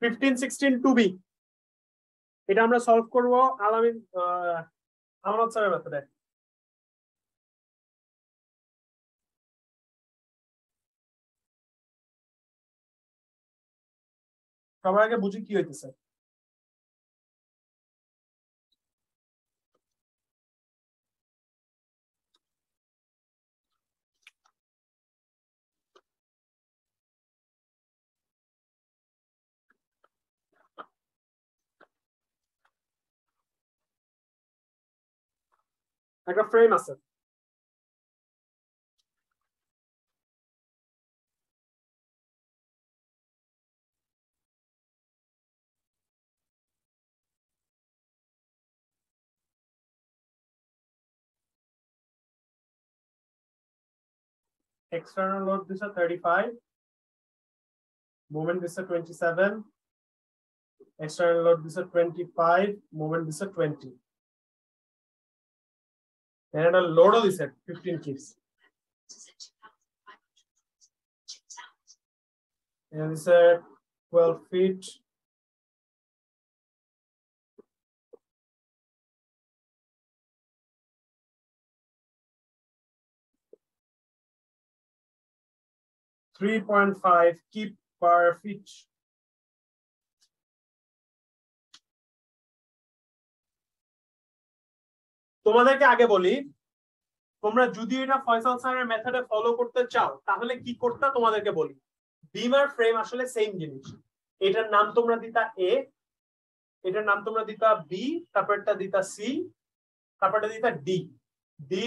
15 16 2b এটা আমরা solve করব আলামিন আমানত স্যারের মেথডে। সবার আগে বুঝি কি হইতেছে। একটা ফ্রেম আছে, external load দিছে 35, moment দিছে 27, external load দিছে 25, moment দিছে 20, and a load দিছে 15 kids, and this 12 feet, .5 kip per feet. তোমাদেরকে আগে বলি, তোমরা যদি এটা ফয়সাল স্যারের মেথডে ফলো করতে চাও তাহলে কি করতে তোমাদেরকে বলি। বিম আর ফ্রেম আসলে সেম জিনিস। এটার নাম তোমরা দিতা এ, এটার নাম তোমরা দিতা বি, তারপরটা দিতা সি, তারপরটা দিতা D. D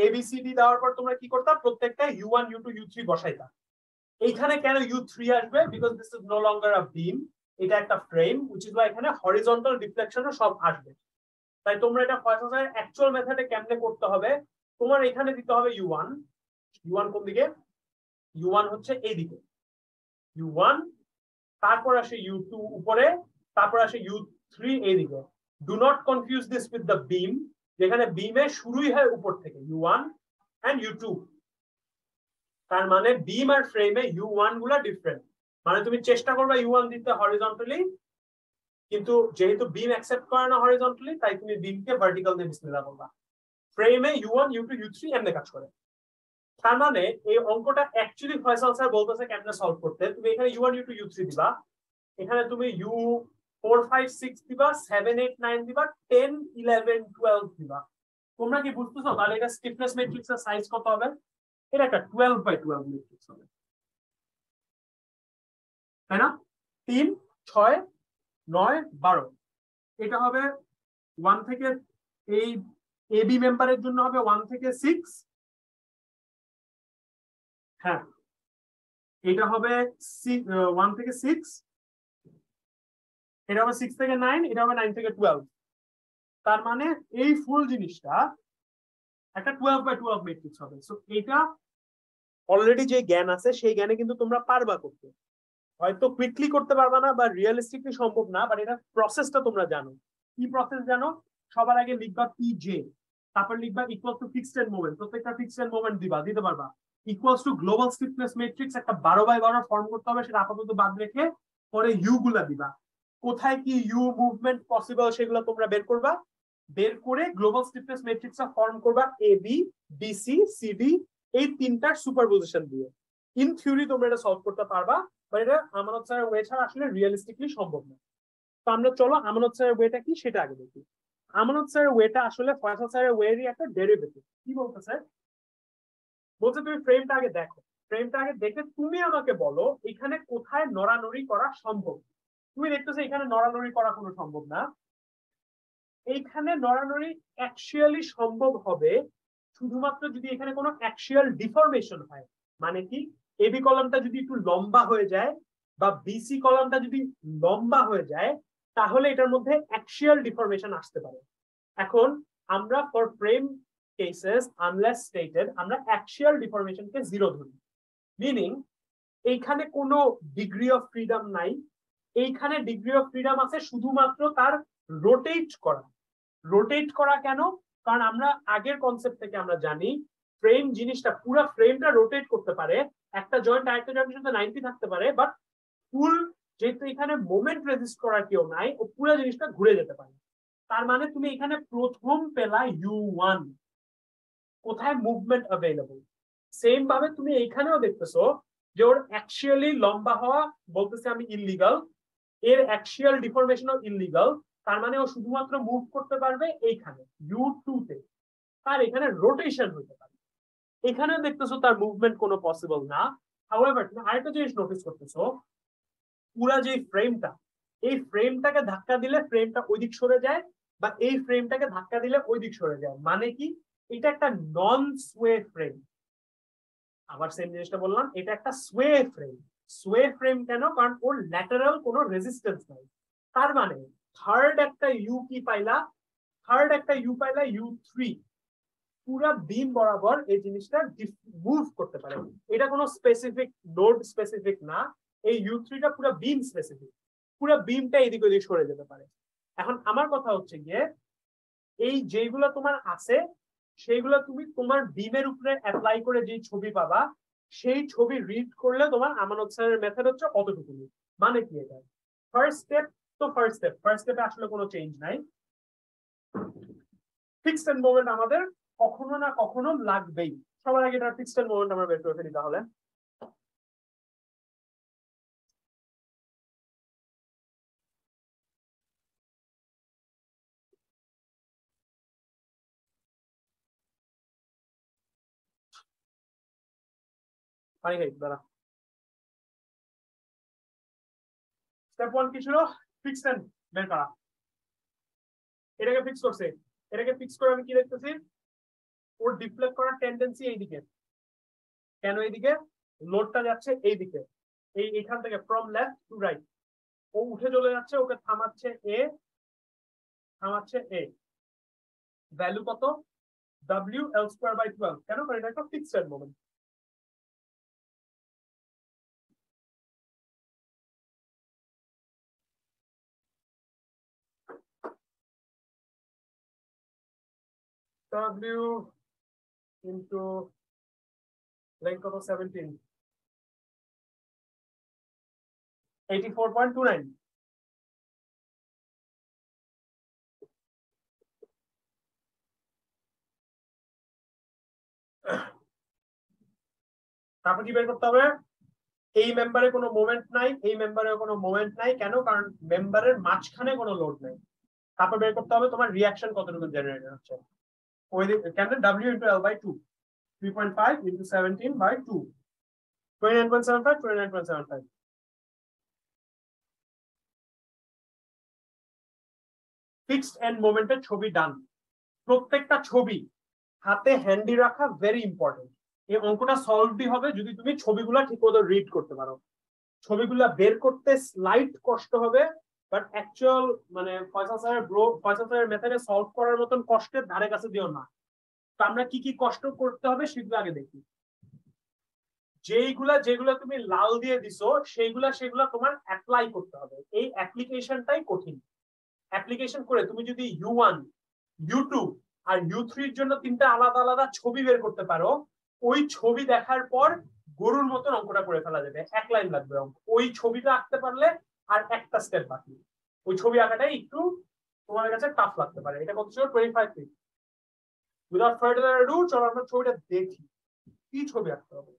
A B C D দেওয়ার পর তোমরা কি করতা, প্রত্যেকটা u1 u2 u3 বসাইতা। এইখানে কেন u3 আসবে, because this is no longer a beam, এটা একটা ফ্রেম, which is why এখানে হরিজন্টাল ডিফ্লেকশনও সব আসবে। তাই তোমরা এটা ফয়সাল স্যারের অ্যাকচুয়াল মেথডে কেমনে করতে হবে, তোমার এখানে দিতে হবে u1, u1 কোন দিকে, u1 হচ্ছে এইদিকে, u1, তারপর আসে u2 উপরে, তারপর আসে u3 এইদিকে। Do not confuse this with the beam, যেখানে বিমে শুরুই হয় উপর থেকে, u1 এন্ড u2। তার মানে বিম আর ফ্রেমে u1 গুলা ডিফারেন্ট। মানে তুমি চেষ্টা করবে u1 দিতে হরিজন্টালি, কিন্তু যেহেতু বিম অ্যাকসেপ্ট করে না হরিজন্টালি, তাই তুমি বিমকে ভার্টিক্যাল দিয়ে বিসমিল্লাহ করবা। ফ্রেমে u1 u2 u3 এমনি কাজ করে। তার মানে এই অঙ্কটা অ্যাকচুয়ালি ফয়সাল স্যার বলতেছে কেমনে সলভ করতে। তুমি এখানে u1 u2 u3 দিবা, এখানে তুমি u4 5 6 দিবা, 7 8 9 দিবা, 10 11 12 দিবা। তোমরা কি বুঝতেছো? তাহলে এটা স্টিফনেস ম্যাট্রিক্সের সাইজ কত হবে? এটা একটা 12/12 ম্যাট্রিক্স হবে, তাই না? 3 6 9 12। এটা হবে 1 থেকে, এই এবি মেম্বারের জন্য হবে 1 থেকে 6, হ্যাঁ এটা হবে 1 থেকে 6, এটা হবে 6 থেকে 9, এটা হবে 9 থেকে 12। তার মানে এই ফুল জিনিসটা একটা 12/12 ম্যাট্রিক্স হবে। সো এটা অলরেডি যে জ্ঞান আছে সেই জ্ঞানে কিন্তু তোমরা পারবা করতে। হয়তো কুইকলি করতে পারবা না বা রিয়েলিস্টিকলি সম্ভব না, বাট এটা প্রসেসটা তোমরা জানো। কি প্রসেস জানো? সবার আগে লিখবা PJ, তারপর লিখবা equal to fixed end moment, প্রত্যেকটা ফিক্সড এন্ড মোমেন্ট দিতে পারবা। Equals to global stiffness matrix একটা 12/12 ফর্ম করতে হবে, সেটা আপাতত বাদ রেখে পরে ইউ গুলা দিবা। কোথায় কি ইউ মুভমেন্ট পসিবল সেগুলো তোমরা বের করবা, বের করে গ্লোবাল স্টিফনেস ম্যাট্রিক্সটা ফর্ম করবা AB BC CD এই তিনটার সুপারপজিশন দিয়ে। ইন থিওরি তোমরা এটা সলভ করতে পারবা, বাট এটা আমানত স্যারের ওয়ে ছাড়া আসলে রিয়েলিস্টিকলি সম্ভব না। তো আমরা চলো আমানত স্যারের ওয়েটা কি সেটা আগে দেখি। আমানত স্যারের ওয়েটা আসলে ফয়সাল স্যারের ওয়েরই একটা ডেরিভেটিভ। কি বলতেছে? বলছে তুমি ফ্রেমটা আগে দেখো, ফ্রেমটা আগে দেখে তুমি আমাকে বলো এখানে কোথায় নড়ানড়ি করা সম্ভব। তুমি দেখতেছো এখানে নড়ানড়ি করা কোনো সম্ভব না। এইখানে নড়ানড়ি অ্যাকচুয়ালি সম্ভব হবে শুধুমাত্র যদি এখানে কোনো অ্যাকচুয়াল ডিফরমেশন হয়। মানে কি, এবি কলামটা যদি একটু লম্বা হয়ে যায় বা বিসি কলামটা যদি লম্বা হয়ে যায়, তাহলে এটার মধ্যে অ্যাকচুয়াল ডিফরমেশন আসতে পারে। এখন আমরা for frame cases unless stated আমরা অ্যাকচুয়াল ডিফরমেশনকে 0 ধরি, মিনিং এইখানে কোনো ডিগ্রি অফ ফ্রিডম নাই। এইখানে ডিগ্রি অফ ফ্রিডম আছে শুধুমাত্র তার রোটেট করা। রোটেট করা কেন? কারণ আমরা আগের কনসেপ্ট থেকে আমরা জানি ফ্রেম জিনিসটা, পুরো ফ্রেমটা রোটেট করতে পারে, একটা জয়েন্ট আরেকটা জয়েন্টের সাথে 90 থাকতে পারে, বাট ফুল যেহেতু এখানে মোমেন্ট রেজিস্ট করার কেউ নাই, ও পুরো জিনিসটা ঘুরে যেতে পারে। তার মানে তুমি এখানে প্রথম পেলা u1, কোথায় মুভমেন্ট অ্যাভেলেবল। সেম ভাবে তুমি এইখানেও দেখতেছো যে ওর অ্যাকচুয়ালি লম্বা হওয়া বলতেছে আমি ইললিগাল, এর অ্যাকচুয়াল ডিফরমেশনও ইললিগাল। তার মানে ও শুধুমাত্র মুভ করতে পারবে এইখানে u2 তে, তার এখানে রোটেশন হতে পারে। এখানে দেখতেছো তার মুভমেন্ট কোনো পসিবল না। হাউএভার তুমি আরেকটা জিনিস নোটিস করতেছো, পুরা যে ফ্রেমটা, এই ফ্রেমটাকে ধাক্কা দিলে ফ্রেমটা ওই দিক সরে যায়, বা এই ফ্রেমটাকে ধাক্কা দিলে ওই দিক সরে যায়। মানে কি, এটা একটা নন সোয়ে ফ্রেম। আবার সেম জিনিসটা বললাম, এটা একটা সোয়ে ফ্রেম। সোয়ে ফ্রেম কেন? কারণ ওর ল্যাটারাল কোনো রেজিস্ট্যান্স নাই। তার মানে থার্ড একটা ইউ কি পাইলা, u3, পুরা বিম বরাবর এই জিনিসটা মুভ করতে পারে। এটা কোনো স্পেসিফিক নোড স্পেসিফিক না, এই u3টা পুরো বিম স্পেসিফিক, পুরো বিমটা এদিক ওদিক সরে যেতে পারে। এখন আমার কথা হচ্ছে গিয়ে, এই যেগুলো তোমার আছে সেইগুলো তুমি তোমার বিমের উপরে অ্যাপ্লাই করে যে ছবি পাবা, সেই ছবি রিড করলে তোমার আমানত স্যারের মেথড হচ্ছে অতটুকু। মানে কি এটা ফার্স্ট স্টেপ, তো ফার্স্ট স্টেপে আসলে কোনো চেঞ্জ নাই। ফিক্সড এন্ড মোমেন্ট আমাদের কখনো না কখনো লাগবেই। সবার আগে এটা ফিক্সড এন্ড মোমেন্ট আমরা বের করে ফেলি তাহলে। পানি খাই দাঁড়া। স্টেপ 1 কি ছিল? ফিক্সড এন্ড বের করা। এটাকে ফিক্স করছে, এটাকে ফিক্স করে আমি কি দেখতেছি, ওর ডিফ্লেক্ট করার টেন্ডেন্সি এইদিকে। কেন এইদিকে? লোডটা যাচ্ছে এইদিকে, এইখান থেকে ফ্রম লেফট টু রাইট। ও উঠে চলে যাচ্ছে, ওকে থামাচ্ছে এ। ভ্যালু কত? w L²/12। কেন? কারণ এটা একটা fixed moment. w into length কত? 17, 84.29। তারপর কি বের করতে হবে? এই মেম্বারে কোনো মোমেন্ট নাই, এই মেম্বারে কোনো মোমেন্ট নাই। কেন? কারণ মেম্বারের মাঝখানে কোনো লোড নাই। তারপর বের করতে হবে তোমার রিঅ্যাকশন কতটুকু জেনারেট হচ্ছে। ওই কেন? w into L/2, 3.5 into 17/2, 29.75, 29.75। Fixed end মোমেন্টের ছবি ডান। প্রত্যেকটা ছবি হাতে হ্যান্ডি রাখা ভেরি ইম্পর্টেন্ট। এই অঙ্কটা সলভই হবে যদি তুমি ছবিগুলা ঠিক মতো রিড করতে পারো। ছবিগুলা বের করতে স্লাইট কষ্ট হবে, বাট অ্যাকচুয়াল মানে ফয়সাল স্যারের মেথডে সলভ করার মতন কষ্টের ধারে কাছে দিও না। তো আমরা কি কি কষ্ট করতে হবে সেগুলো আগে দেখি। যেগুলা তুমি লাল দিয়ে দিছো সেগুলা তোমার অ্যাপ্লাই করতে হবে। এই অ্যাপ্লিকেশনটাই কঠিন। অ্যাপ্লিকেশন করে তুমি যদি u1, u2 আর u3 জন্য তিনটা আলাদা আলাদা ছবি বের করতে পারো, ওই ছবি দেখার পর গরুর মতন অঙ্কটা করে ফেলা যাবে। এক লাইন লাগবে অঙ্ক। ওই ছবিটা আঁকতে পারলে আর একটা স্টেপ বাকি। ওই ছবি আঁকাটাই একটু তোমার কাছে টাফ লাগতে পারে। এটা কত ছিল? 25 ফিট। উইদাউট ফার্দার অ্যাডু চলো আমরা ছবিটা দেখি কি ছবি আঁকতে হবে।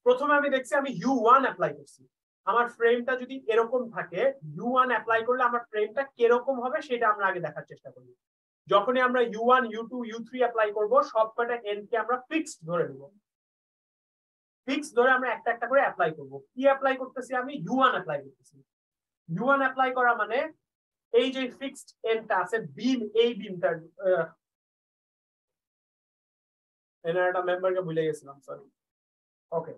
প্রথমে আমি দেখছি আমি u1 অ্যাপ্লাই করছি। আমার ফ্রেমটা যদি এরকম থাকে, u1 অ্যাপ্লাই করলে আমার ফ্রেমটা কিরকম হবে সেটা আমরা আগে দেখার চেষ্টা করি। যখনই আমরা u1, u2, u3 অ্যাপ্লাই করব, সবকটা n কে আমরা ফিক্সড ধরে নেব। ফিক্স ধরে আমরা একটা একটা করে অ্যাপ্লাই করব। কি অ্যাপ্লাই করতেছি? আমি u1 অ্যাপ্লাই করতেছি। u1 অ্যাপ্লাই করা মানে এই যে ফিক্সড এনটা আছে, বিম, এই বিমটার এনার একটা মেম্বারকে ভুলে গেছিলাম, সরি। ওকে,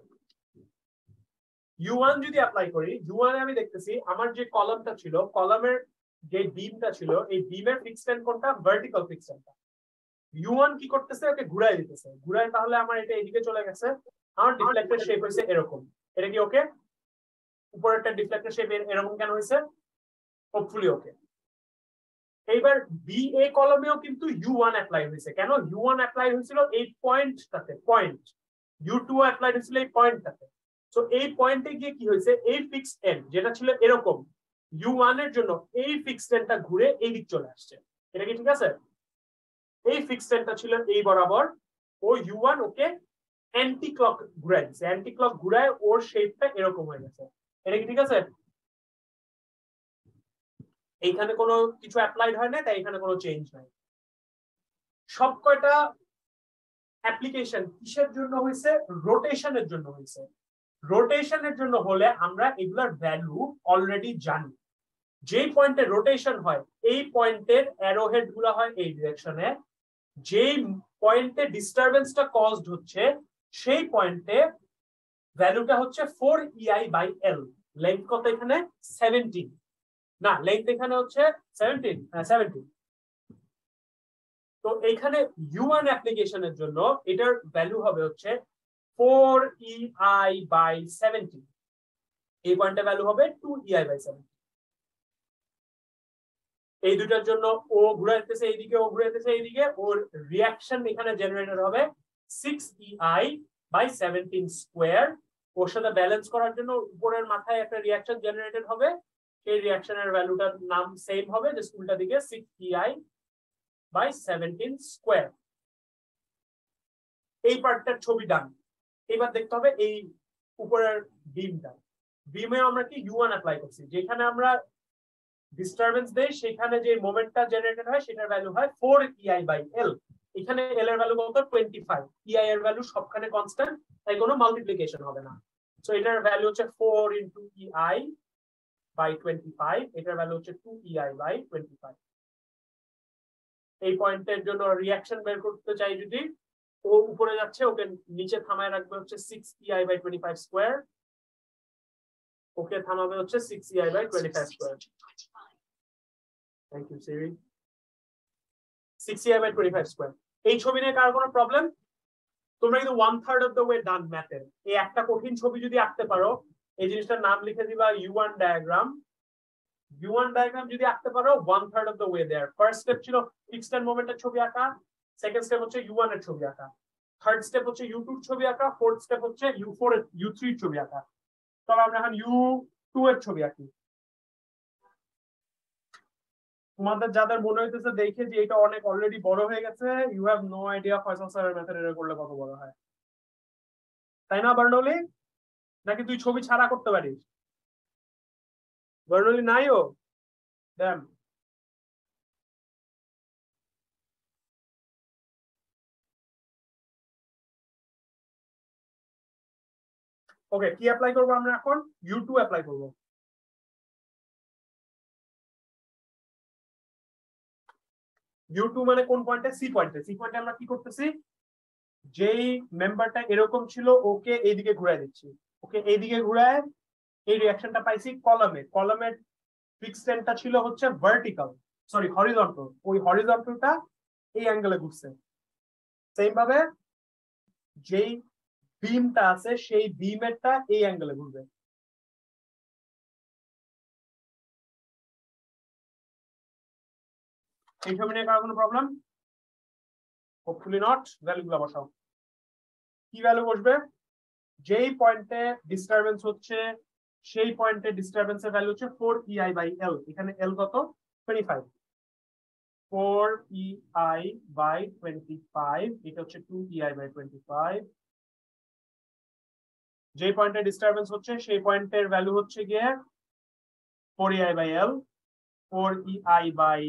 u1 যদি অ্যাপ্লাই করি, u1 এ আমি দেখতেছি আমার যে কলামটা ছিল, কলামের যে বিমটা ছিল, এই বিমের ফিক্সড এন্ড কোনটা? ভার্টিক্যাল ফিক্সড এন্ডটা। u1 কি করতেছে? ওকে ঘুরাই দিতেছে। ঘুরাই তাহলে আমার এটা এদিকে চলে গেছে। আমার ডিফ্লেক্টর শেপ হয়েছে এরকম। এটা কি ওকে? উপরেরটা ডিফ্লেক্টর শেপ এরকম কেন হয়েছে? হোপফুলি ওকে। এইবার বি এ কলমেও কিন্তু u1 অ্যাপ্লাই হয়েছে। কেন? u1 অ্যাপ্লাই হয়েছিল এই পয়েন্টটাতে, পয়েন্ট। u2 অ্যাপ্লাই হয়েছিল এই পয়েন্টটাতে। সো এই পয়েন্টে গিয়ে কি হয়েছে, এই ফিক্সড এন্ড যেটা ছিল এরকম u1 এর জন্য এই ফিক্সড এন্ডটা ঘুরে এই দিক চলে আসছে। এটা কি ঠিক আছে? এই ফিক্সড এন্ডটা ছিল এই বরাবর, ও u1 ওকে অ্যান্টি ক্লক ঘুরায় দিচ্ছে, অ্যান্টি ক্লক ঘুরায় ওর শেপটা এরকম হয়ে গেছে। এটা কি ঠিক আছে? এইখানে কোনো কিছু অ্যাপ্লাইড হয় না, তাই এখানে কোনো চেঞ্জ নাই। সব কয়টা অ্যাপ্লিকেশন কিসের জন্য হয়েছে? রোটেশনের জন্য হয়েছে। রোটেশনের জন্য হলে আমরা এগুলার ভ্যালু অলরেডি জানি। যেই পয়েন্টে রোটেশন হয় এই পয়েন্টের অ্যারোহেড গুলো হয় এই ডিরেকশনে, যেই পয়েন্টে ডিস্টারবেন্সটা কজড হচ্ছে সেই পয়েন্টে ভ্যালুটা হচ্ছে 4ei/l। লেন্থ কত এখানে? 17 না, লেন্থ এখানে হচ্ছে 17। তো এইখানে u1 অ্যাপ্লিকেশনের জন্য এটার ভ্যালু হবে হচ্ছে 4ei/17। এই পয়েন্টের ভ্যালু হবে 2ei/17। এই দুটার জন্য ও ঘুরাইতেছে এইদিকে, ও ঘুরাইতেছে এইদিকে, ওর রিয়াকশন এখানে জেনারেটেড হবে 6ei/17 স্কয়ার। ওর সাথে ব্যালেন্স করার জন্য উপরের মাথায় একটা রিয়াকশন জেনারেটেড হবে, সেই রিয়াকশনের ভ্যালুটার নাম সেম হবে, যে উল্টা দিকে 6ei/17 স্কয়ার। এই পার্টটার ছবি ডান। এবার দেখতে হবে এই উপরের বিমটা। বিমে আমরা কি u1 অ্যাপ্লাই করছি, যেখানে আমরা ডিস্টারবেন্স দেই সেখানে যে মোমেন্টটা জেনারেটেড হয় সেটার ভ্যালু হয় 4ei/l। এখানে l এর ভ্যালু কত? 25। ei এর ভ্যালু সবখানে কনস্ট্যান্ট, তাই কোনো মাল্টিপ্লিকেশন হবে না। সো এটার ভ্যালু হচ্ছে 4 × ei/25, এটার ভ্যালু হচ্ছে 2ei/25। এই পয়েন্টের জন্য রিয়াকশন বের করতে চাই যদি, ও উপরে যাচ্ছে, ওকে নিচে থামায় রাখবে হচ্ছে 6ei/25 স্কয়ার, ওকে থামাবে হচ্ছে 6ei/25 square. Thank you Siri. 6ei/25 square. এই ছবি নিয়ে কার কোনো প্রবলেম? তোমরা কিন্তু 1/3 অফ দ্য ওয়ে ডান ম্যাথের। এই একটা কঠিন ছবি যদি আঁকতে পারো, এই জিনিসটার নাম লিখে দিবা u1 ডায়াগ্রাম। u1 ডায়াগ্রাম যদি আঁকতে পারো 1/3 of the way there. First step ছিল ফিক্সড এন্ড মোমেন্টের ছবি আঁকা, সেকেন্ড স্টেপ হচ্ছে u1 এর ছবি আঁকা, থার্ড স্টেপ হচ্ছে u2 এর ছবি আঁকা, ফোর্থ স্টেপ হচ্ছে u4 এর u3 এর ছবি আঁকা। তবে আমরা এখন u2 এর ছবি আঁকি। তোমাদের যাদের মনে হইতেছে দেখে যে এটা অনেক অলরেডি বড় হয়ে গেছে, you have no idea Faisal স্যারের মেথড এর করলে কত বড় হয়, তাই না বার্নৌলি? নাকি তুই ছবি ছাড়া করতে পারিস? বার্নৌলি নাইও দেন। ওকে, কি অ্যাপ্লাই করবো আমরা এখন? u2 অ্যাপ্লাই করবো। u2 মানে কোন পয়েন্টে? সি পয়েন্টে। সি পয়েন্টে আমরা কি করতেছি, যেই মেম্বারটা এরকম ছিল ওকে এইদিকে ঘুরাই দিচ্ছি, ওকে এইদিকে ঘুরায় এই রিয়াকশনটা পাইছি কলামে। কলামের ফিক্সড এন্ডটা ছিল হচ্ছে ভার্টিক্যাল, সরি হরিজন্টাল, ওই হরিজন্টালটা এই অ্যাঙ্গেলে ঘুরছে। সেম ভাবে যেই বিমটা আছে সেই বিমেরটা এই অ্যাঙ্গেলে ঘুরবে। এই ছবি নিয়ে কারো কোনো প্রবলেম? Hopefully not. ভ্যালুগুলো বসাও। কি ভ্যালু বসবে? যেই পয়েন্টে ডিস্টারবেন্স হচ্ছে সেই পয়েন্টে ডিস্টারবেন্সের ভ্যালু হচ্ছে 4ei/l। এখানে l কত? 25। 4ei/25, এটা হচ্ছে 2ei/25। যে পয়েন্টে ডিস্টারবেন্স হচ্ছে সেই পয়েন্টের ভ্যালু হচ্ছে গিয়ে 4ei/l। 4ei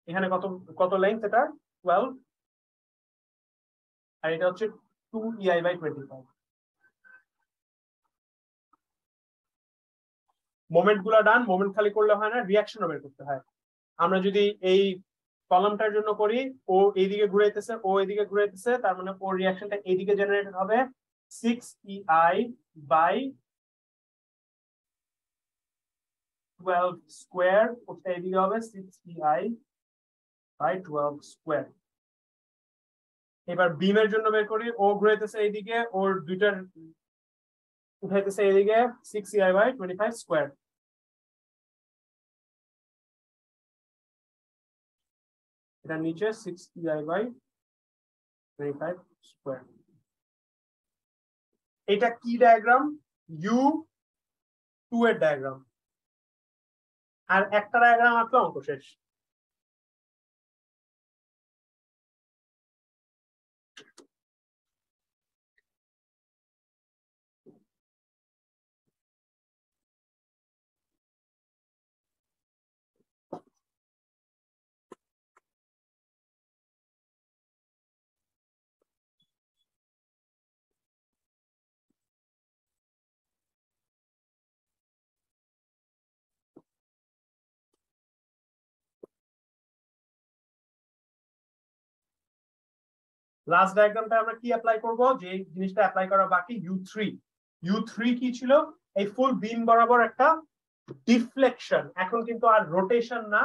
এখানে কত কত লেন্থ? এটা 12, আর এটা হচ্ছে 2ei/25। মোমেন্ট গুলা ডান। মোমেন্ট খালি করলে হয় না, রিয়াকশনও বের করতে হয়। আমরা যদি এই কলামটার জন্য করি, ও এইদিকে ঘুরাইতেছে, ও এইদিকে ঘুরাইতেছে, তার মানে ওর রিয়াকশনটা এইদিকে জেনারেটেড হবে 6ei/12 স্কয়ার। ওটা এইদিকে হবে 6ei/12 স্কয়ার। এবার বিমের জন্য বের করি, ও ঘুরাইতেছে এইদিকে, ওর দুইটার উঠাইতেছে এইদিকে 6ei/25 স্কয়ার। এটা নিচে 6ei/25 স্কয়ার। এটা কি ডায়াগ্রাম? U2 এর ডায়াগ্রাম, আর একটা ডায়াগ্রাম আঁকলে অঙ্ক শেষ। লাস্ট ডায়াগ্রামটা আমরা কি অ্যাপ্লাই করব, যে জিনিসটা অ্যাপ্লাই করা বাকি ইউ থ্রি কি ছিল, এই ফুল বিম বরাবর একটা ডিফ্লেকশন। এখন কিন্তু আর রোটেশন না,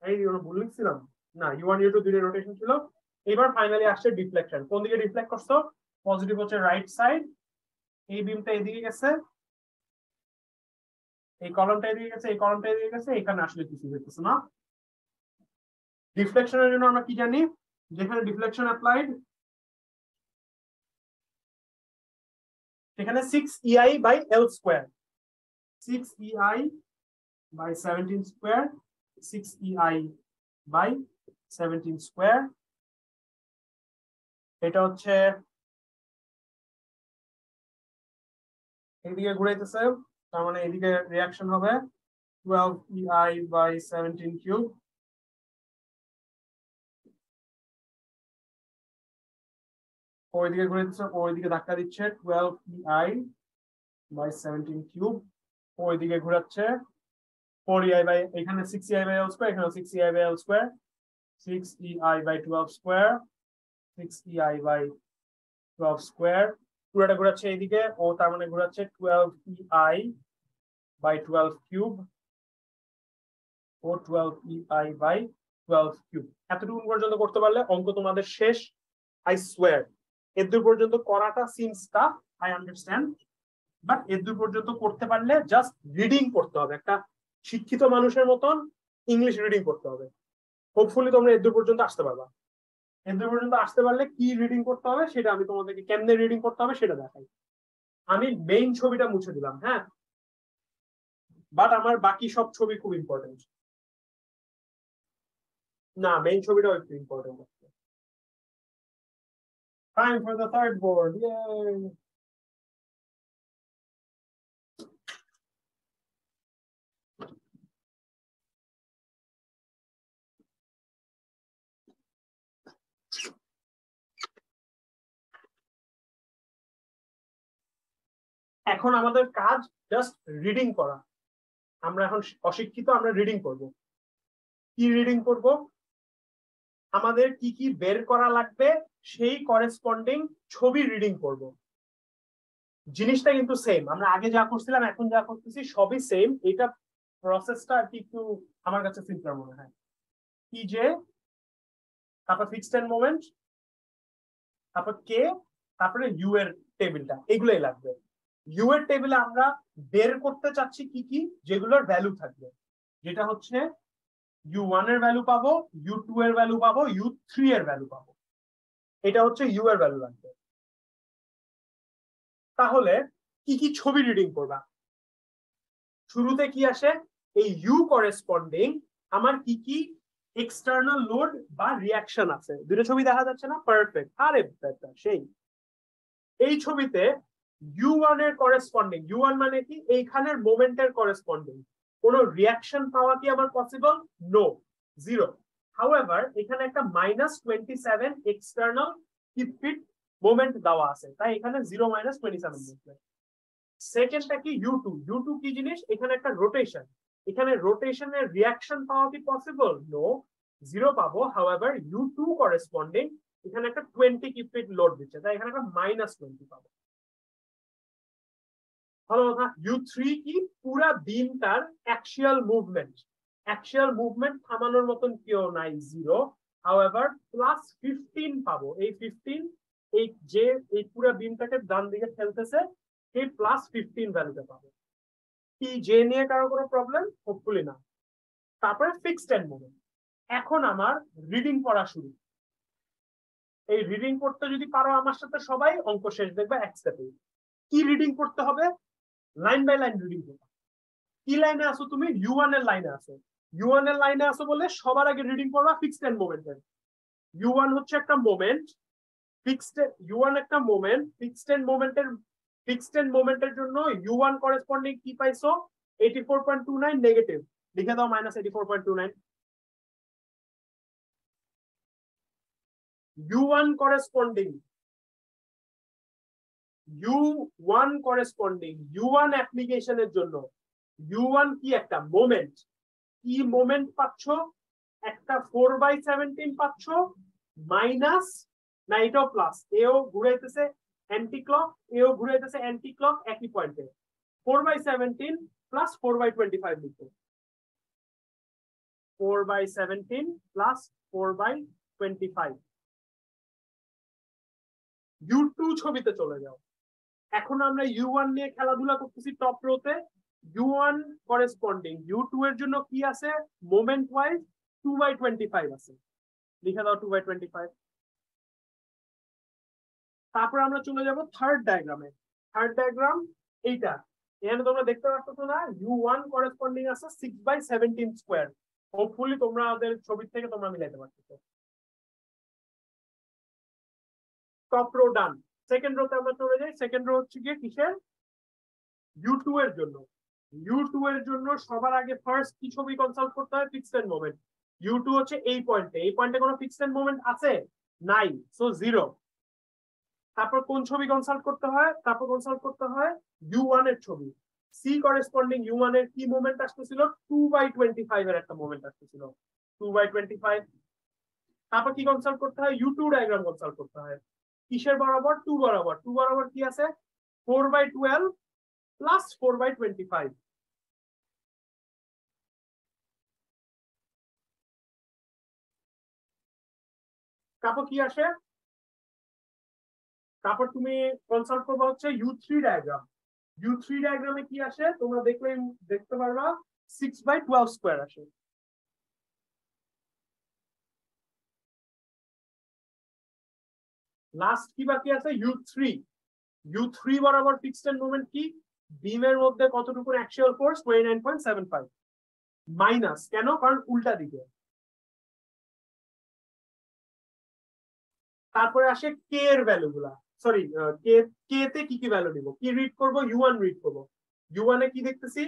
এই বলেছিলাম না, U1 U2 দুইটা রোটেশন ছিল, এবার ফাইনালি আসছে ডিফ্লেকশন। কোন দিকে ডিফ্লেক্ট করছো? পজিটিভ হচ্ছে রাইট সাইড, এই বিমটা এদিকে গেছে, এই কলমটা এদিকে গেছে, এই কলমটা এদিকে গেছে, এখানে আসলে কিছু হইতেছে না। ডিফ্লেকশনের জন্য আমরা কি জানি, যেখানে ডিফ্লেকশন অ্যাপ্লাইড সেখানে 6EI by L square, 6EI by 17 square, 6EI by 17 square, এটা হচ্ছে এইদিকে ঘুরাইতেছে, তার মানে এদিকে রিয়াকশন হবে 12EI বাই 17 কিউব, ওইদিকে ঘুরাইতেছে, ওইদিকে ধাক্কা দিচ্ছে 12EI বাই 17 কিউব, ওইদিকে ঘুরাচ্ছে 4EI বাই, এখানে 6EI বাই L স্কয়ার, এখানে 6EI by L square, 6EI by 12 square, 6EI by 12 square, পুরোটা ঘোরাচ্ছে এইদিকে, ও তার মানে ঘোরাচ্ছে 12EI বাই 12 কিউব ও 12EI বাই 12 কিউব। এতটুকু পর্যন্ত করতে পারলে অঙ্ক তোমাদের শেষ, আই সোয়ার। এদূর পর্যন্ত করাটা seems tough, I understand, but এদূর পর্যন্ত করতে পারলে জাস্ট রিডিং করতে হবে, একটা শিক্ষিত মানুষের মতন ইংলিশ রিডিং করতে হবে। হোপফুলি তোমরা এদূর পর্যন্ত আসতে পারবা। এদূর পর্যন্ত আসতে পারলে কি রিডিং করতে হবে সেটা আমি তোমাদেরকে, কেমনে রিডিং করতে হবে সেটা দেখাই। আমি মেইন ছবিটা মুছে দিলাম, হ্যাঁ, বাট আমার বাকি সব ছবি খুব ইম্পর্টেন্ট। না, মেইন ছবিটাও একটু important. Time for the third board. Yay! এখন আমাদের কাজ জাস্ট রিডিং করা। আমরা এখন অশিক্ষিত, আমরা রিডিং করব। কি রিডিং করব? আমাদের কি কি বের করা লাগবে সেই করেসপন্ডিং ছবি রিডিং করব। জিনিসটা কিন্তু সেম, আমরা আগে যা করছিলাম এখন যা করতেছি সবই সেম। এটা প্রসেসটা আর কি একটু আমার কাছে সিম্পল মনে হয়। কি যে, তারপর ফিক্সড এন্ড মোমেন্ট, তারপর কে, তারপরে ইউ এর টেবিলটা, এগুলোই লাগবে। ইউ এর টেবিলে আমরা বের করতে চাচ্ছি কি কি, যেগুলোর ভ্যালু থাকবে, যেটা হচ্ছে U1 এর ভ্যালু পাবো, U2 এর ভ্যালু পাবো, U3 এর ভ্যালু পাবো, এটা হচ্ছে ইউ এর ভ্যালু লাগবে। তাহলে কি কি ছবি রিডিং করবা? শুরুতে কি আসে, এই ইউ করেসপন্ডিং আমার কি কি এক্সটার্নাল লোড বা রিয়াকশন আছে। দুটো ছবি দেখা যাচ্ছে না? পারফেক্ট, আরে বেটা সেই। এই ছবিতে U1 এর করেসপন্ডিং, U1 মানে কি, এইখানের মোমেন্টের করেসপন্ডিং কোন রিয়াকশন পাওয়া কি আমার পসিবল? No, zero. হাউএভার এখানে একটা -27 এক্সটার্নাল ফিট মোমেন্ট দেওয়া আছে, তাই এখানে 0 - 27। সেকেন্ডটা কি, ইউ টু কি জিনিস, এখানে একটা রোটেশন, এখানে রোটেশনের রিয়াকশন পাওয়া কি পসিবল? নো, জিরো পাবো। হাউএভার U2 করেসপন্ডিং এখানে একটা 20 ফিট লোড দিচ্ছে, তাই এখানে একটা -20 পাবো। ভালো কথা। U3 কি, পুরা বিমটার অ্যাক্সিয়াল মুভমেন্ট, অ্যাক্সিয়াল মুভমেন্ট থামানোর মতন কেউ নাই, জিরো। হাউএভার +15 পাবো। এই 15, এই যে এই পুরা বিমটাকে ডান দিকে ফেলতেছে, সেই +15 ভ্যালুতে পাবো। কি যে নিয়ে কারো কোনো প্রবলেম? হোপফুলি না। তারপরে ফিক্সড এন্ড মোমেন্ট। এখন আমার রিডিং পড়া শুরু। এই রিডিং করতে যদি পারো আমার সাথে সবাই, অঙ্ক শেষ দেখবে এক স্টেপে। কি রিডিং করতে হবে? লাইন বাই লাইন রিডিং করতে হবে। কি লাইনে আসো তুমি? U1 এর লাইনে আসো। U1 এর লাইনে আসো বলে সবার আগে রিডিং করবা ফিক্সড এন্ড মোমেন্টের। U1 হচ্ছে একটা মোমেন্ট, U1 একটা মোমেন্ট, ফিক্সড এন্ড মোমেন্টের জন্য U1 করেসপন্ডিং কি পাইছো? 84.29 নেগেটিভ। লিখে দাও -84.29। U1 করেসপন্ডিং U1 অ্যাপ্লিকেশনের জন্য U1 কি একটা মোমেন্ট, কি মোমেন্ট পাচ্ছ? একটা 4/17 পাচ্ছ মাইনাস, না এটাও প্লাস, এও ঘুরাইতেছে অ্যান্টি ক্লক, এও ঘুরাইতেছে অ্যান্টি ক্লক একই পয়েন্টে। 4/17 প্লাস 4/25 লিখো। 4/17 প্লাস 4/25। U2 ছবিতে চলে যাও। এখন আমরা U1 নিয়ে খেলাধুলা করতেছি টপ রোতে। U1 করেসপন্ডিং U2 এর জন্য কি আছে? মোমেন্ট ওয়াইজ 2/25 আছে। লিখে দাও 2/25। তারপর আমরা চলে যাব থার্ড ডায়াগ্রামে। থার্ড ডায়াগ্রাম এইটা, এখানে তোমরা দেখতে পাচ্ছ না U1 করেসপন্ডিং আছে 6/17 স্কয়ার। হোপফুলি তোমরা ওদের ছবি থেকে তোমরা মিলাইতে পারছো। টপ রো ডান। সেকেন্ড রোতে আমরা চলে যাই। সেকেন্ড রো হচ্ছে গিয়ে কিসের? U2 এর জন্য। U2 এর জন্য সবার আগে ফার্স্ট কি ছবি কনসাল্ট করতে হয়? Fixed end moment. U2 হচ্ছে এই পয়েন্টে, এই পয়েন্টে কোনো ফিক্সড এন্ড মোমেন্ট আছে? নাই, সো 0। তারপর কোন ছবি কনসাল্ট করতে হয়? তারপর কনসাল্ট করতে হয় U1 এর ছবি। সি করেসপন্ডিং U1 এর কি মোমেন্ট আসতেছিল? 2/25 এর একটা মোমেন্ট আসতেছিল, 2/25। তারপর কি কনসাল্ট করতে হয়? U2 ডায়াগ্রাম কনসাল্ট করতে হয়। কিসের বরাবর? 2 বরাবর। 2 বরাবর কি আছে? 4/12 প্লাস 4/25। তারপর কি আসে? তারপর তুমি কনসাল্ট করবা হচ্ছে U3 ডায়াগ্রাম। U3 ডায়াগ্রামে কি আসে? তোমরা দেখতে পারবা 6/12 স্কয়ার আসে। লাস্ট কি বাকি আছে? U3 বরাবর ফিক্সড এন্ড মোমেন্ট কি? বিমের মধ্যে কতটুকু অ্যাকচুয়াল ফোর্স? 29.75 মাইনাস, কেন? কারণ উল্টা দিকে। তারপরে আসে কে এর ভ্যালু গুলা। সরি, কে তে কি কি ভ্যালু দিব? কি রিড করব? U1 রিড করব। U1 এ কি দেখতেছি?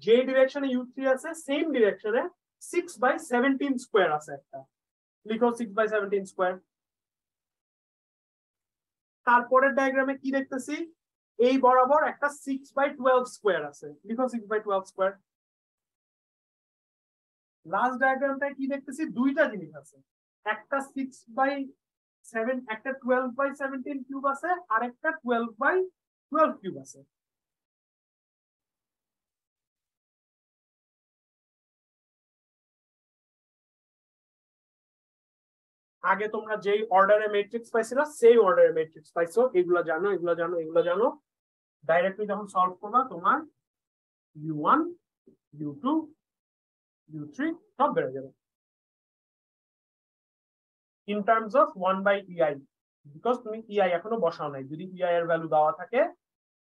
যে ডিরেকশনে U3 আছে সেম ডিরেকশনে 6/17 স্কয়ার আছে একটা। লিখো 6/17 স্কয়ার। তারপরের ডায়াগ্রামে কি দেখতেছি? এই বরাবর একটা 6/12 স্কয়ার আছে। লিখো 6/12 স্কয়ার। লাস্ট ডায়াগ্রামটায় কি দেখতেছি? দুইটা জিনিস আছে, একটা 6/7, একটা 12/17 কিউব আছে, আর একটা 12/12 কিউব আছে। আগে তোমরা যেই অর্ডারে ম্যাট্রিক্স পাইছিলা সেই অর্ডারে ম্যাট্রিক্স পাইছো। এগুলো জানো, এগুলো জানো, এগুলো জানো। ডাইরেক্টলি যখন সলভ করবা তোমার U1, U2, U3 সব বেড়ে যাবে in terms of 1/EI, because তুমি EI এখনো বসাও নাই। যদি EI এর ভ্যালু দেওয়া থাকে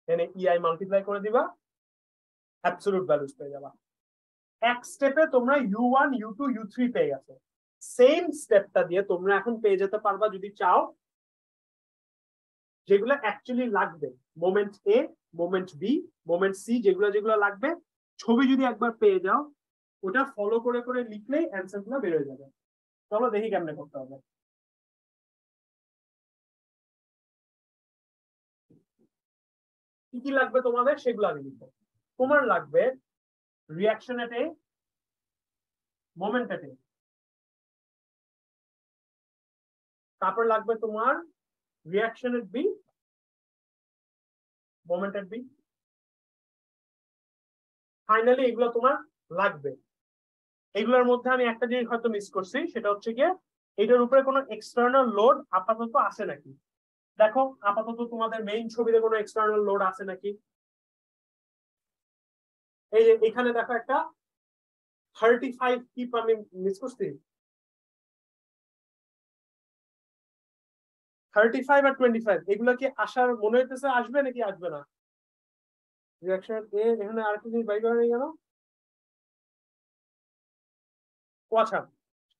তাহলে EI মাল্টিপ্লাই করে দিবা, অ্যাবসলিউট ভ্যালুস পেয়ে যাবা। এক স্টেপে তোমরা U1, U2, U3 পেয়ে গেছো। সেম স্টেপটা দিয়ে তোমরা এখন পেয়ে যেতে পারবা যদি চাও যেগুলো অ্যাকচুয়ালি লাগবে, মোমেন্ট এ, মোমেন্ট বি, মোমেন্ট সি, যেগুলো যেগুলো লাগবে ছবি যদি একবার পেয়ে যাও, ওটা ফলো করে করে লিখলেই অ্যান্সার গুলো বের হয়ে যাবে। চলো দেখি কেমনে করতে হবে। কি কি লাগবে তোমাদের সেগুলো আগে লিখো। তোমার লাগবে রিয়াকশন এট এ, মোমেন্ট এট এ। তারপর লাগবে তোমার রিয়াকশন এট বি, মোমেন্ট এট বি। ফাইনালি এগুলো তোমার লাগবে। এগুলোর মধ্যে আমি একটা জিনিস হয়তো মিস করছি, সেটা হচ্ছে গিয়ে এটার উপরে কোনো এক্সটার্নাল লোড আপাতত আছে নাকি। দেখো আপাতত তোমাদের মেইন ছবিতে কোনো এক্সটার্নাল লোড আছে নাকি। এই যে এখানে দেখো একটা 35 কি আমি মিস করছি, 35 আর 25 এগুলো কি আসার মনে হইতেছে আসবে নাকি আসবে না? রিঅ্যাকশন এ এখানে আরেকটা জিনিস বাইর করে গেল। আচ্ছা,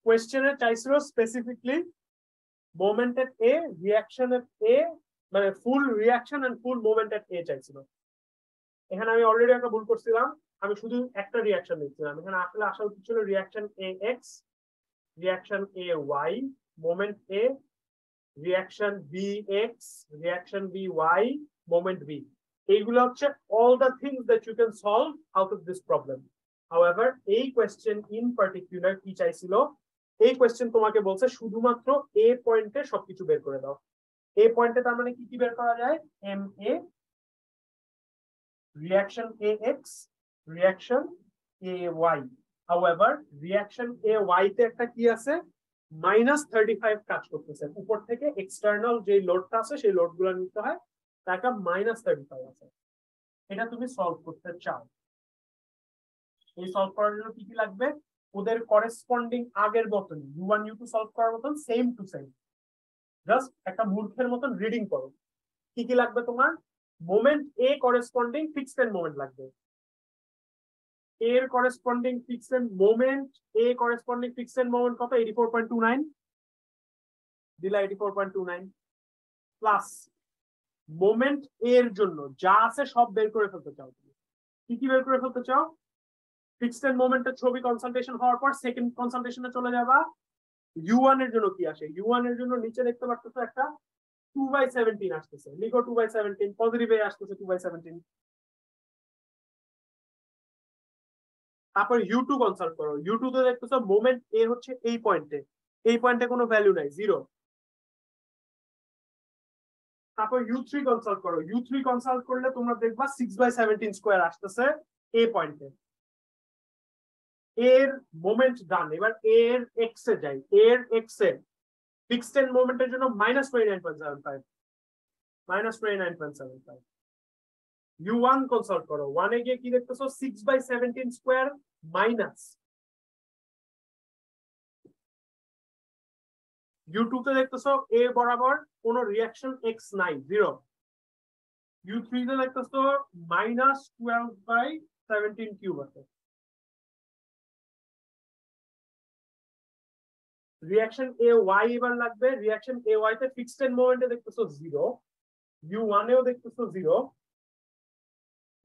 কোয়েশ্চেনে চাইছিল স্পেসিফিকলি মোমেন্ট এট এ, রিঅ্যাকশন এট এ, মানে ফুল রিঅ্যাকশন এন্ড ফুল মোমেন্ট এট এ চাইছিল। এখানে আমি অলরেডি একটা ভুল করছিলাম, আমি শুধু একটা রিঅ্যাকশন নিচ্ছিলাম। এখানে আসলে আসা উচিত ছিল reaction A X, reaction A Y, moment A, reaction B X, reaction B Y, moment B. এইগুলো হচ্ছে all the things that you can solve out of this problem. However, এই কোয়েশ্চেন ইন পার্টিকুলার কি চাইছিল, এই question তোমাকে বলছে শুধুমাত্র এ পয়েন্টে সবকিছু বের করে দাও। এ পয়েন্টে তার মানে কি কি বের করা যায়? M A, reaction AX, reaction AY. However, reaction AY তে একটা কি আছে? -35 কাজ করতেছে। উপর থেকে এক্সটার্নাল যে লোডটা আছে সেই লোডগুলো নিতে হয়, তার -35 আছে। এটা তুমি সলভ করতে চাও। এই সলভ করার জন্য কি কি লাগবে? ওদের করেসপন্ডিং আগের মতন U1 U2 সলভ করার মতন সেম টু সেম, জাস্ট একটা মূর্খের মতন রিডিং করো। কি কি লাগবে তোমার? মোমেন্ট এ করেসপন্ডিং ফিক্সড এন্ড মোমেন্ট লাগবে। এর করেসপন্ডিং ফিক্সড এন্ড মোমেন্ট, এ করেসপন্ডিং ফিক্সড এন্ড মোমেন্ট কত? 84.29 দিলা, 84.29 প্লাস মোমেন্ট এর জন্য যা আছে সব বের করে ফেলতে চাও। তুমি কি কি বের করে ফেলতে চাও? ফিক্সড এন্ড মোমেন্টের ছবি কনসালটেশন হওয়ার পর সেকেন্ড কনসালটেশনে চলে যাবা। U1 এর জন্য কি আসে? U1 এর জন্য নিচে দেখতে পাচ্ছ একটা 2/17 আসতেছে, লিখো 2/17, পজিটিভ এ আসতেছে 2/17। তারপর U2 কনসাল্ট করো। U2 তে দেখতেছো মোমেন্ট এ হচ্ছে এই পয়েন্টে, এই পয়েন্টে কোনো ভ্যালু নাই, 0। তারপর U3 কনসাল্ট করো। U3 কনসাল্ট করলে তোমরা দেখবা 6/17 স্কয়ার আসতেছে এ পয়েন্টে। এর মোমেন্ট ডান। এবার এর এক্স এ যাই। এর এক্স এ ফিক্সড এন্ড মোমেন্টের জন্য -29.75, -29.75। U1 কনসাল্ট করো। 1 এ গিয়ে কি দেখতেছো? 6/17 স্কয়ার মাইনাস। U2 তে দেখতেছো এ বরাবর কোনো রিঅ্যাকশন এক্স নাই, 0। U3 তে দেখতেছো -12/17 কিউব আছে। রিঅ্যাকশন এ ওয়াই এবার লাগবে। রিঅ্যাকশন এ ওয়াই তে ফিক্সড এন্ড মোমেন্টে দেখতেছো 0, U1 এও দেখতেছো 0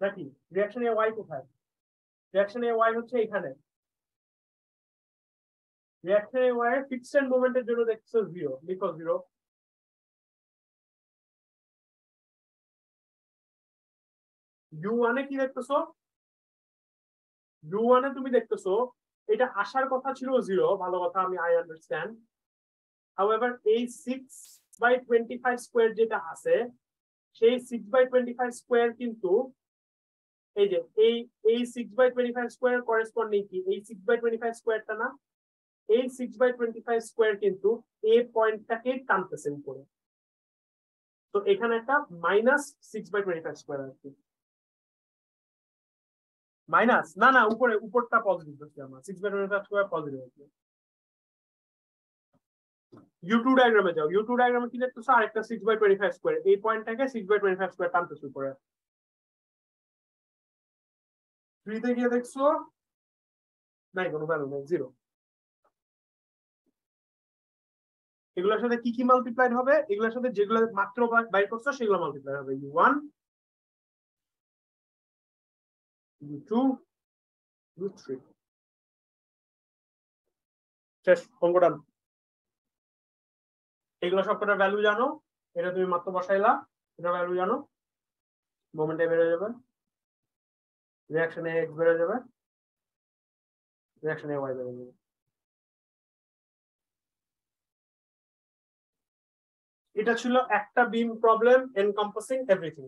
নাকি? রিঅ্যাকশন এ ওয়াই কোথায়? রিঅ্যাকশন এ ওয়াই হচ্ছে এখানে। Reaction A Y fixed end মোমেন্টের জন্য দেখতেছো 0, লিখো 0। U1 এ কি দেখতেছো? U1 এ তুমি দেখতেছো এটা আসার কথা ছিল 0, ভালো কথা, আমি আই আন্ডারস্ট্যান্ড। হাউএভার এই 6/25 স্কয়ার যেটা আছে, সেই 6/25 স্কয়ার কিন্তু এই যে এই 6/25 স্কয়ার করেসপন্ডিং কি এই 6/25 স্কয়ারটা না? এই 6/25 স্কয়ার কিন্তু এ পয়েন্টটাকে টানতেছে উপরে। তো এখানে একটা -6/25 স্কয়ার আছে। মাইনাস না, না, উপরে উপরটা পজিটিভ হচ্ছে আমার 6/25 স্কয়ার পজিটিভ হচ্ছে। U2 ডায়াগ্রামে যাও। U2 ডায়াগ্রামে কি দেখতেছো? আরেকটা 6/25 স্কয়ার, এই পয়েন্টটাকে 6/25 স্কয়ার টানতেছে উপরে। 3 তে গিয়ে দেখছো নাই, কোনো ভ্যালু নাই, 0। এগুলোর সাথে কি কি মাল্টিপ্লাইড হবে? এগুলোর সাথে যেগুলো মাত্র বাইর করছো সেগুলো মাল্টিপ্লাই হবে। U1, U2, U3। শেষ, অঙ্কটা। এগুলো সবকটার ভ্যালু জানো, এটা তুমি মাত্র বসাইলা, এটা ভ্যালু জানো, মোমেন্টে বেড়ে যাবে, রিঅ্যাকশনে এক্স বেড়ে যাবে, রিঅ্যাকশনে ওয়াই বেড়ে যাবে। এটা ছিল একটা বিম প্রবলেম এনকম্পাসিং এভরিথিং।